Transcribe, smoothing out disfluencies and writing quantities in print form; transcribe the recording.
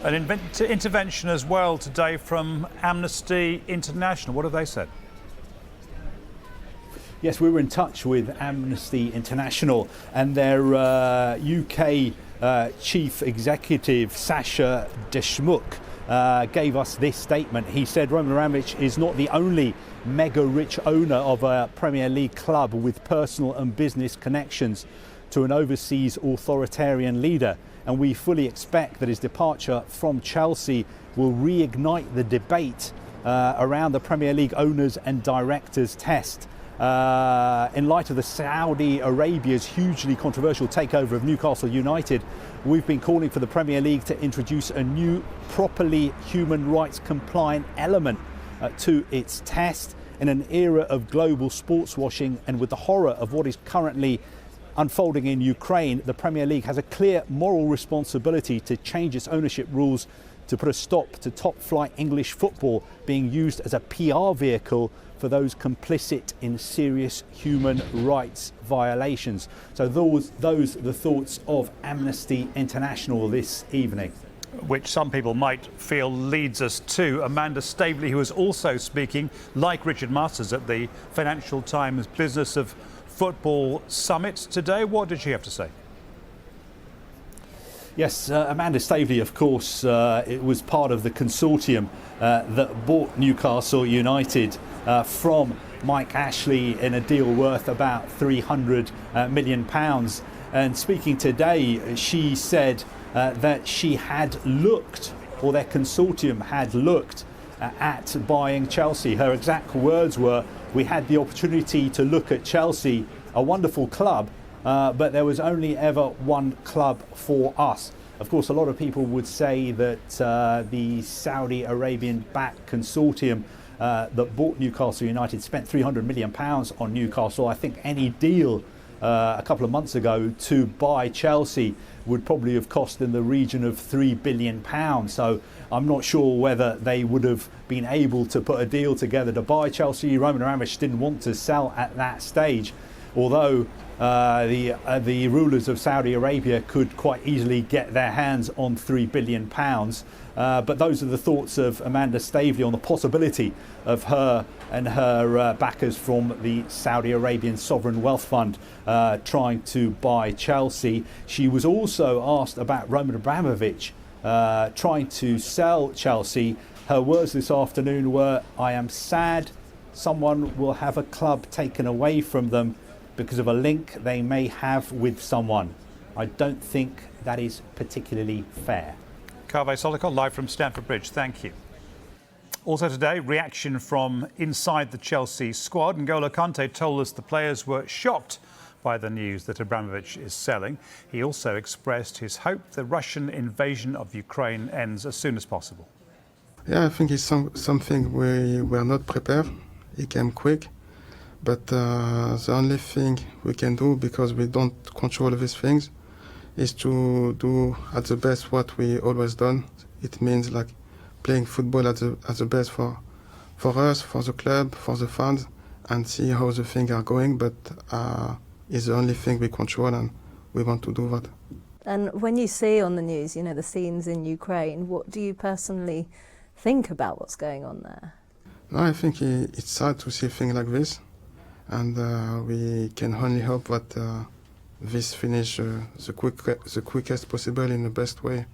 An intervention as well today from Amnesty International. What have they said? Yes, we were in touch with Amnesty International, and their UK Chief Executive, Sasha Deshmukh, gave us this statement. He said Roman Abramovich is not the only mega-rich owner of a Premier League club with personal and business connections to an overseas authoritarian leader, and we fully expect that his departure from Chelsea will reignite the debate around the Premier League owners and directors test. In light of the Saudi Arabia's hugely controversial takeover of Newcastle United, we've been calling for the Premier League to introduce a new, properly human rights compliant element to its test. In an era of global sports washing and with the horror of what is currently unfolding in Ukraine, the Premier League has a clear moral responsibility to change its ownership rules to put a stop to top-flight English football being used as a PR vehicle for those complicit in serious human rights violations. So those are the thoughts of Amnesty International this evening. Which some people might feel leads us to Amanda Staveley, who is also speaking, like Richard Masters, at the Financial Times Business of Football Summit today. What did she have to say? Yes, Amanda Staveley, of course, it was part of the consortium that bought Newcastle United from Mike Ashley in a deal worth about £300 million. And speaking today, she said that she had looked, or their consortium had looked, at buying Chelsea. Her exact words were, "We had the opportunity to look at Chelsea, a wonderful club, but there was only ever one club for us." Of course, a lot of people would say that the Saudi Arabian-backed consortium that bought Newcastle United spent £300 million on Newcastle. I think any deal a couple of months ago to buy Chelsea would probably have cost in the region of £3 billion. So I'm not sure whether they would have been able to put a deal together to buy Chelsea. Roman Abramovich didn't want to sell at that stage, although the rulers of Saudi Arabia could quite easily get their hands on £3 billion. But those are the thoughts of Amanda Staveley on the possibility of her and her backers from the Saudi Arabian Sovereign Wealth Fund trying to buy Chelsea. She was also asked about Roman Abramovich trying to sell Chelsea. Her words this afternoon were, "I am sad someone will have a club taken away from them because of a link they may have with someone. I don't think that is particularly fair." Kante Solikol, live from Stamford Bridge. Thank you. Also today, reaction from inside the Chelsea squad. N'Golo Kante told us the players were shocked by the news that Abramovich is selling. He also expressed his hope the Russian invasion of Ukraine ends as soon as possible. Yeah, I think it's something we were not prepared. It came quick. But the only thing we can do, because we don't control these things, is to do at the best what we always done. It means like playing football at the best for us, for the club, for the fans, and see how the things are going. But it's the only thing we control, and we want to do that. And when you see on the news, you know, the scenes in Ukraine, what do you personally think about what's going on there? No, I think it's sad to see things like this. And we can only hope that this finish the quickest possible in the best way.